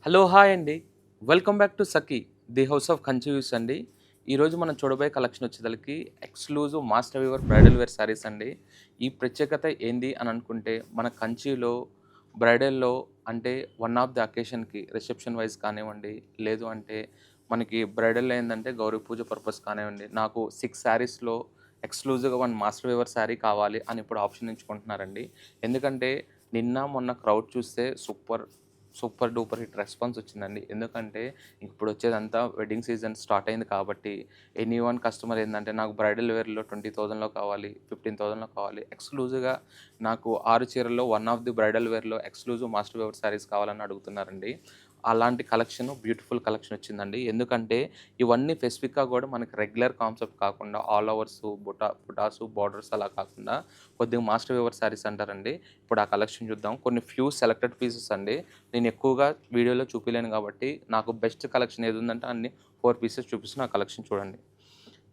Hello hi అండి. Welcome back to Sakhi the house of Kanchi views అండి. ఈరోజు మనం చూడబోయే కలెక్షన్ వచ్చేసరికి exclusive master weaver bridal wear sarees అండి. ఈ ప్రత్యేకత ఏంది అని అనుకుంటే మన కంచిలో బ్రైడల్‌లో అంటే వన్ ఆఫ్ ది అకేషన్‌కి రిసెప్షన్ వైస్ కానివ్వండి, లేదు అంటే మనకి బ్రైడల్‌లో ఏందంటే గౌరీ పూజ పర్పస్ కానివ్వండి, నాకు 6 శారీస్‌లో ఎక్స్‌క్లూజివ్‌గా 1 మాస్టర్ వీవర్ శారీ కావాలి అని ఇప్పుడు ఆప్షన్ ఎంచుకుంటున్నారండి. ఎందుకంటే నిన్న మొన్న క్రౌడ్ చూస్తే సూపర్ డూపర్ హిట్ రెస్పాన్స్ వచ్చిందండి. ఎందుకంటే ఇప్పుడొచ్చేదంతా వెడ్డింగ్ సీజన్ స్టార్ట్ అయింది కాబట్టి ఎనీ వన్ కస్టమర్ ఏందంటే నాకు బ్రైడల్ వేర్‌లో 20,000లో కావాలి, 15,000లో కావాలి. ఎక్స్‌క్లూజివ్‌గా నాకు 6 చీరల్లో వన్ ఆఫ్ ది బ్రైడల్ వేర్‌లో ఎక్స్‌క్లూజివ్ మాస్టర్ వేవర్ శారీస్ కావాలని అడుగుతున్నారండి. అలాంటి కలెక్షన్ బ్యూటిఫుల్ కలెక్షన్ వచ్చిందండి. ఎందుకంటే ఇవన్నీ స్పెసిఫిక్‌గా గూడా మనకి రెగ్యులర్ కాన్సెప్ట్ కాకుండా ఆల్ ఓవర్సు, బుటాసు, బోర్డర్స్ అలా కాకుండా కొద్దిగా మాస్టర్ వేవర్ శారీస్ అంటారండి. ఇప్పుడు ఆ కలెక్షన్ చూద్దాం. కొన్ని ఫ్యూ సెలెక్టెడ్ పీసెస్ అండి. నేను ఎక్కువగా వీడియోలో చూపియలేను కాబట్టి నాకు బెస్ట్ కలెక్షన్ ఏదుందంటే అన్ని 4 పీసెస్ చూపిస్తున్నా ఆ కలెక్షన్ చూడండి.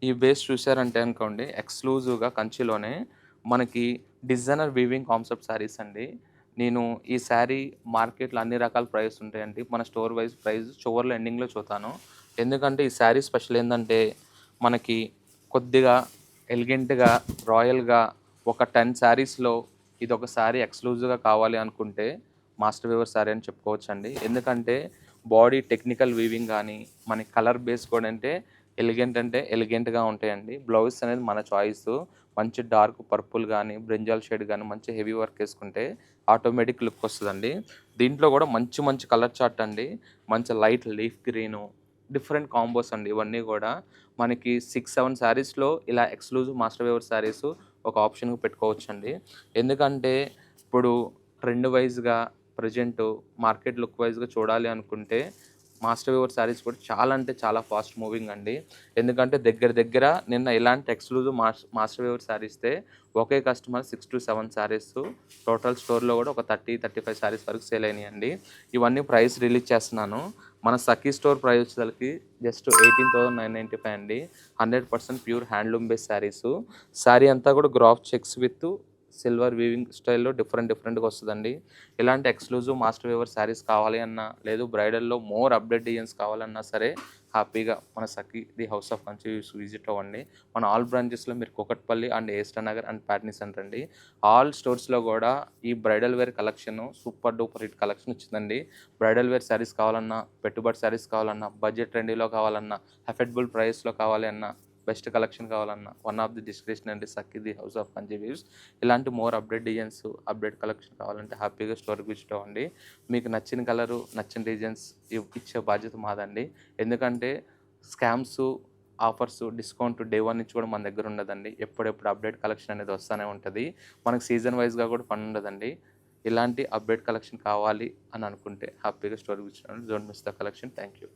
ఈ బేస్ చూసారంటే అనుకోండి ఎక్స్‌క్లూజివ్‌గా కంచిలోనే మనకి డిజైనర్ వీవింగ్ కాన్సెప్ట్ శారీస్ అండి. నేను ఈ శారీ మార్కెట్‌లో అన్ని రకాల ప్రైస్ ఉంటాయండి. మన స్టోర్ వైస్ ప్రైస్ చివర్లో ఎండింగ్‌లో చూతాను. ఎందుకంటే ఈ శారీ స్పెషల్ ఏందంటే మనకి కొద్దిగా ఎలిగెంట్‌గా, రాయల్‌గా ఒక 10 శారీస్‌లో ఇదొక శారీ ఎక్స్‌క్లూజివ్‌గా కావాలి అనుకుంటే మాస్టర్ వీవర్ శారీ అని చెప్పుకోవచ్చండి. ఎందుకంటే బాడీ టెక్నికల్ వీవింగ్ గానీ, మనకి కలర్ బేస్ కూడా అంటే ఎలిగెంట్‌గా ఉంటాయండి. బ్లౌజ్ అనేది మన చాయిసు. మంచి డార్క్ పర్పుల్ గానీ, బ్రింజాల్ షేడ్ గానీ, మంచి హెవీ వర్క్ ఏసుకుంటే ఆటోమేటిక్ లుక్ వస్తదండి. దీంట్లో గూడా మంచి మంచి కలర్ చార్ట్ అండి. మంచి light leaf green, different combos అండి ఇవన్నీ గూడా. మనకి 6, 7 శారీస్‌లో ఇలా ఎక్స్‌క్లూజివ్ మాస్టర్ వేవర్ శారీస్ ఒక ఆప్షన్‌గా పెట్టుకోవచ్చండి. ఎందుకంటే ఇప్పుడు ట్రెండ్ వైస్‌గా ప్రెజెంటు మార్కెట్ లుక్ వైస్‌గా చూడాలి అనుకుంటే మాస్టర్ వీవర్ శారీస్ కూడా చాలా అంటే చాలా ఫాస్ట్ మూవింగ్ అండి. ఎందుకంటే దగ్గర దగ్గర నిన్న ఇలాంటి ఎక్స్‌క్లూజివ్ మాస్టర్ వీవర్ శారీస్తే ఒకే కస్టమర్ 6-7 శారీస్ టోటల్ స్టోర్‌లో కూడా ఒక 30, 35 శారీస్ వరకు సేల్ అయినాయండి. ఇవన్నీ ప్రైస్ రిలీజ్ చేస్తున్నాను. మన సఖీ స్టోర్ ప్రైస్ వచ్చేసరికి జస్ట్ 18,995 అండి. 100% pure handloom base saris. Sari అంతా కూడా graph checks with silver weaving స్టైల్‌లో డిఫరెంట్‌గా వస్తదండి. ఇలాంటి ఎక్స్‌క్లూజివ్ మాస్టర్ వీవర్ శారీస్ కావాలి అన్నా, లేదు బ్రైడల్‌లో మోర్ అప్‌డేట్ డిజైన్స్ కావాలన్నా సరే హ్యాపీగా మన Sakhi the house of Kanchi visit అవ్వండి. మన ఆల్ బ్రాంచెస్‌లో మీరు కూకట్పల్లి అండ్ ఏస్టర్ నగర్ అండ్ ప్యాట్నీ సెంటర్ అండి. ఆల్ స్టోర్స్‌లో గూడా ఈ bridal wear collection super duper hit collection వచ్చిందండి. బ్రైడల్ వేర్ శారీస్ కావాలన్నా, పెట్టుబడి శారీస్ కావాలన్నా, బడ్జెట్ ట్రెండీలో కావాలన్నా, అఫోర్డబుల్ ప్రైస్‌లో కావాలి అన్నా, బెస్ట్ కలెక్షన్ కావాలన్నా వన్ ఆఫ్ ది డిస్క్రిప్షన్ అండి Sakhi the house of Kanchi views. ఇలాంటి more update designs, update collection కావాలంటే హ్యాపీగా స్టోర్‌కి విజిట్ అవ్వండి. మీకు నచ్చిన కలరు, నచ్చిన డిజైన్స్ ఇచ్చే బాధ్యత మాదండి. ఎందుకంటే స్కామ్సు, ఆఫర్సు, డిస్కౌంట్ డే 1 నుంచి కూడా మన దగ్గర ఉండదండి. ఎప్పుడెప్పుడు అప్డేట్ కలెక్షన్ అనేది వస్తానే ఉంటది. మనకు సీజన్ వైస్‌గా కూడా పని ఉండదండి. ఇలాంటి అప్డేట్ కలెక్షన్ కావాలి అని అనుకుంటే హ్యాపీగా స్టోర్‌కి విజిట్ అవ్వండి. Don't miss the collection. Thank you.